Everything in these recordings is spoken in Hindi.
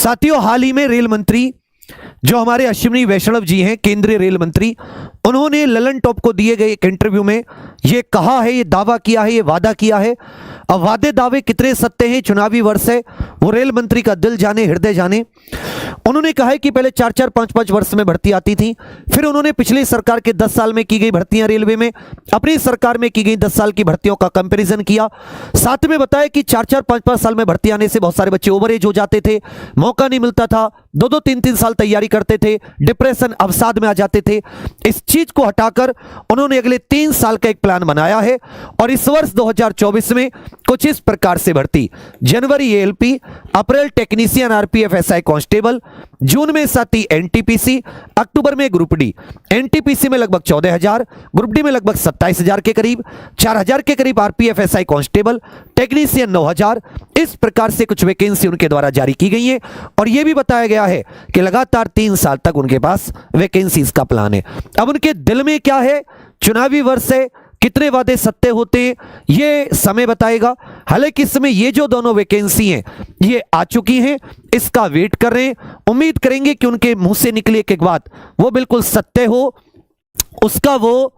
साथियों, हाल ही में रेल मंत्री जो हमारे अश्विनी वैष्णव जी हैं, केंद्रीय रेल मंत्री, उन्होंने ललन टॉप को दिए गए एक इंटरव्यू में ये कहा है, ये दावा किया है, ये वादा किया है। अब वादे दावे कितने सत्य हैं, चुनावी वर्ष है, वो रेल मंत्री का दिल जाने हृदय जाने। उन्होंने कहा है कि पहले 4-4 5-5 वर्ष में भर्ती आती थी, फिर उन्होंने पिछली सरकार के 10 साल में की गई भर्तियां रेलवे में अपनी सरकार में की गई 10 साल की भर्तियों का कंपैरिजन किया। साथ में बताया कि 4-4 5-5 साल में भर्ती आने से बहुत सारे बच्चे ओवरएज हो जाते थे, मौका नहीं मिलता था, 2-2 3-3 साल तैयारी करते थे, डिप्रेशन अवसाद में आ जाते थे। इस चीज को हटाकर उन्होंने अगले 3 साल का एक प्लान बनाया है और इस वर्ष 2024 में कुछ इस प्रकार से भर्ती: जनवरी एएलपी, अप्रैल टेक्नीशियन आरपीएफ एसआई कांस्टेबल, जून में साथी एनटीपीसी, अक्टूबर में ग्रुप डी। एनटीपीसी में लगभग 14,000, ग्रुप डी में लगभग 27,000 के करीब, 4,000 के करीब आरपीएफ एसआई कांस्टेबल, टेक्नीशियन 9,000। इस प्रकार से कुछ वैकेंसी उनके द्वारा जारी की गई है और यह भी बताया गया है कि लगातार 3 साल तक उनके पास वैकेंसीज का प्लान है। अब उनके दिल में क्या है, चुनावी वर्ष है, कितने वादे सत्य होते हैं ये समय बताएगा। हालांकि इस समय ये जो दोनों वैकेंसी हैं ये आ चुकी हैं, इसका वेट कर रहे हैं। उम्मीद करेंगे कि उनके मुंह से निकली एक बात वो बिल्कुल सत्य हो, उसका वो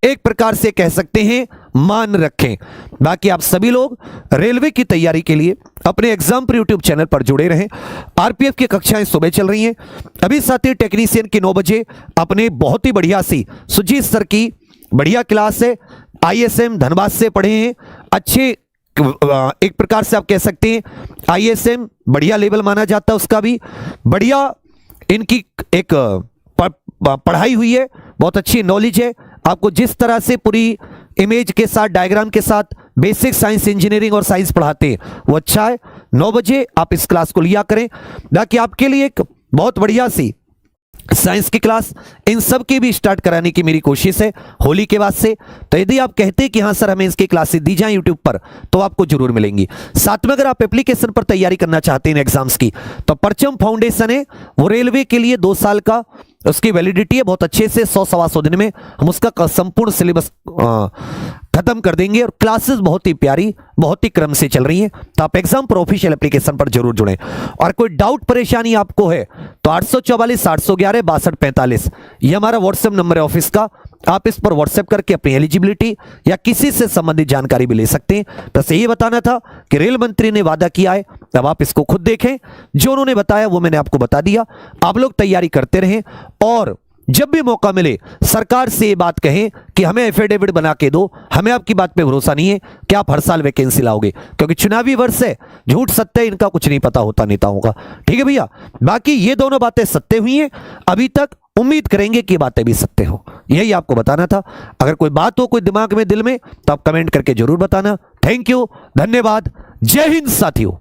एक प्रकार से कह सकते हैं मान रखें। बाकी आप सभी लोग रेलवे की तैयारी के लिए अपने एग्जाम यूट्यूब चैनल पर जुड़े रहें। आरपीएफ की कक्षाएं सुबह चल रही हैं, अभी साथी टेक्नीशियन की 9 बजे अपने बहुत ही बढ़िया सी सुजीत सर की बढ़िया क्लास है। आईएसएम धनबाद से पढ़े हैं, अच्छे एक प्रकार से आप कह सकते हैं आईएसएम बढ़िया लेवल माना जाता है, उसका भी बढ़िया इनकी एक पढ़ाई हुई है, बहुत अच्छी नॉलेज है। आपको जिस तरह से पूरी इमेज के साथ, डायग्राम के साथ बेसिक साइंस, इंजीनियरिंग और साइंस पढ़ाते हैं वो अच्छा है। 9 बजे आप इस क्लास को लिया करें, ताकि आपके लिए एक बहुत बढ़िया सी साइंस की क्लास इन सब की भी स्टार्ट कराने की मेरी कोशिश है होली के बाद से। तो यदि आप कहते हैं कि हाँ सर हमें इसकी क्लासेस दी जाएं यूट्यूब पर, तो आपको जरूर मिलेंगी। साथ में अगर आप एप्लीकेशन पर तैयारी करना चाहते हैं एग्जाम्स की, तो परचम फाउंडेशन है, वो रेलवे के लिए 2 साल का उसकी वैलिडिटी है। बहुत अच्छे से 100-125 दिन में हम उसका संपूर्ण सिलेबस खत्म कर देंगे और क्लासेस बहुत ही प्यारी, बहुत ही क्रम से चल रही हैं। तो आप एग्जाम पर ऑफिशियल एप्लीकेशन पर जरूर जुड़ें। और कोई डाउट परेशानी आपको है तो 844 811 6245 ये हमारा व्हाट्सएप नंबर है ऑफिस का। आप इस पर व्हाट्सएप करके अपनी एलिजिबिलिटी या किसी से संबंधित जानकारी भी ले सकते हैं। बस यही बताना था कि रेल मंत्री ने वादा किया है, अब आप इसको खुद देखें। जो उन्होंने बताया वो मैंने आपको बता दिया। आप लोग तैयारी करते रहें और जब भी मौका मिले सरकार से ये बात कहें कि हमें एफिडेविट बना के दो, हमें आपकी बात पे भरोसा नहीं है कि आप हर साल वैकेंसी लाओगे, क्योंकि चुनावी वर्ष है, झूठ सत्य इनका कुछ नहीं पता होता नेताओं का। ठीक है भैया, बाकी ये दोनों बातें सत्य हुई हैं अभी तक, उम्मीद करेंगे कि बातें भी सत्य हो, यही आपको बताना था। अगर कोई बात हो कोई दिमाग में, दिल में, तो आप कमेंट करके जरूर बताना। थैंक यू, धन्यवाद, जय हिंद साथियों।